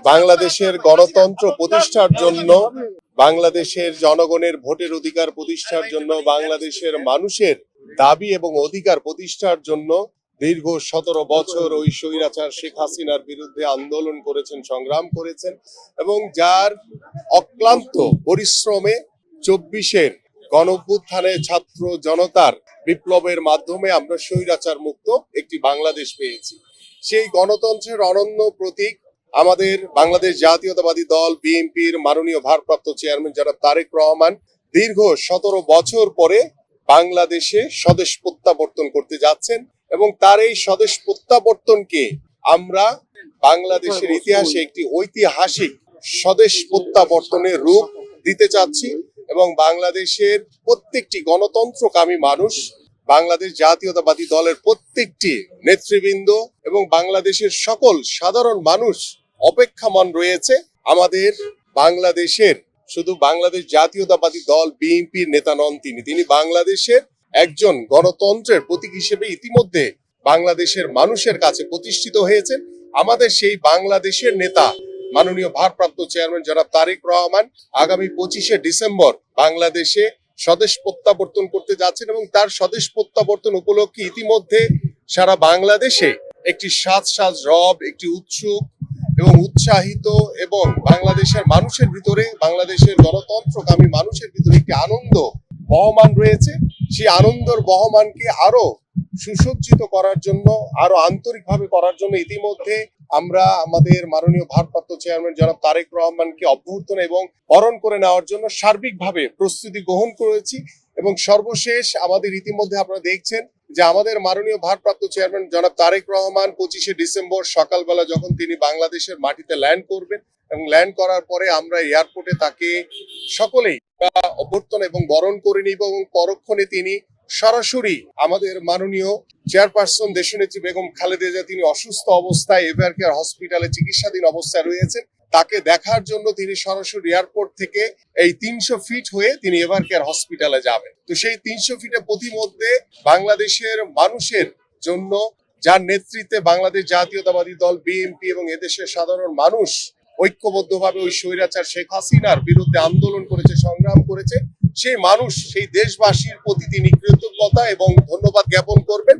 বাংলাদেশের গণতন্ত্র প্রতিষ্ঠার জন্য, বাংলাদেশের জনগণের ভোটের অধিকার প্রতিষ্ঠার জন্য, বাংলাদেশের মানুষের দাবি এবং অধিকার প্রতিষ্ঠার জন্য দীর্ঘ 17 বছর ওই স্বৈরাচার শেখ হাসিনার বিরুদ্ধে আন্দোলন করেছেন, সংগ্রাম করেছেন এবং যার অক্লান্ত পরিশ্রমে 24-এর গণঅভ্যুত্থানে ছাত্র জনতার বিপ্লবের মাধ্যমে আমরা স্বৈরাচার মুক্ত একটি বাংলাদেশ পেয়েছি। সেই গণতন্ত্রের অনন্য প্রতীক আমাদের বাংলাদেশ জাতীয়তাবাদী দল বিএনপির মাননীয় ভারপ্রাপ্ত চেয়ারম্যান জনাব তারেক রহমান দীর্ঘ 17 বছর পরে বাংলাদেশে স্বদেশ প্রত্যাবর্তন করতে যাচ্ছেন এবং তার এই স্বদেশ প্রত্যাবর্তনকে আমরা বাংলাদেশের ইতিহাসে একটি ঐতিহাসিক স্বদেশ প্রত্যাবর্তনের রূপ দিতে চাচ্ছি এবং বাংলাদেশের প্রত্যেকটি গণতন্ত্রকামী মানুষ, বাংলাদেশ জাতীয়তাবাদী দলের প্রত্যেকটি নেতৃবৃন্দ এবং বাংলাদেশের সকল সাধারণ মানুষ অপেক্ষামান রয়েছে আমাদের বাংলাদেশের, শুধু বাংলাদেশ জাতীয়তাবাদী দল বিএনপির নেতা নন, তিনি বাংলাদেশের একজন গণতন্ত্রের প্রতীক হিসেবে ইতিমধ্যে বাংলাদেশের মানুষের কাছে প্রতিষ্ঠিত হয়েছেন। আমাদের সেই বাংলাদেশের নেতা মাননীয় ভারপ্রাপ্ত চেয়ারম্যান জনাব তারেক রহমান আগামী 25শে ডিসেম্বর বাংলাদেশে স্বদেশ প্রত্যাবর্তন করতে যাচ্ছেন এবং তার স্বদেশ প্রত্যাবর্তন উপলক্ষে ইতিমধ্যে সারা বাংলাদেশে একটি সাজ রব, একটি উৎসুক এবং উৎসাহিত এবং বাংলাদেশের মানুষের ভিতরে, বাংলাদেশের গণতন্ত্রকামী মানুষের ভিতরে একটি আনন্দ বহমান রয়েছে। সেই আনন্দর বহমানকে আরো সুসজ্জিত করার জন্য, আরো আন্তরিকভাবে করার জন্য ইতিমধ্যে আমরা আমাদের মাননীয় ভারপ্রাপ্ত চেয়ারম্যান জনাব তারেক রহমানকে অভ্যর্থনা এবং বরণ করে নেওয়ার জন্য সার্বিকভাবে প্রস্তুতি গ্রহণ করেছি এবং সর্বশেষ আমাদের ইতিমধ্যে আপনারা দেখছেন যে আমাদের মাননীয় ভারপ্রাপ্ত চেয়ারম্যান জনাব তারেক রহমান 25শে ডিসেম্বর সকালবেলা যখন তিনি বাংলাদেশের মাটিতে ল্যান্ড করবেন এবং ল্যান্ড করার পরে আমরা এয়ারপোর্টে তাকে সকলেই অভ্যর্থনা এবং বরণ করে নিব এবং পরক্ষণে তিনি সরাসরি আমাদের মাননীয় চেয়ারপারসন দেশনেত্রী বেগম খালেদা জিয়া, তিনি অসুস্থ অবস্থায় এভার কেয়ার হসপিটালে চিকিৎসাধীন অবস্থায় রয়েছেন, তাকে দেখার জন্য তিনি সরাসরি এয়ারপোর্ট থেকে এই 300 ফিট হয়ে তিনি এভার কেয়ার হসপিটালে যাবেন। তো সেই 300 ফিটে প্রতিমধ্যে বাংলাদেশের মানুষের জন্য, যার নেতৃত্বে বাংলাদেশ জাতীয়তাবাদী দল বিএনপি এবং এদেশের সাধারণ মানুষ ঐক্যবদ্ধভাবে ওই স্বৈরাচার শেখ হাসিনার বিরুদ্ধে আন্দোলন করেছে, সংগ্রাম করেছে, সেই মানুষ, সেই দেশবাসীর প্রতি তিনি কৃতজ্ঞতা এবং ধন্যবাদ জ্ঞাপন করবেন।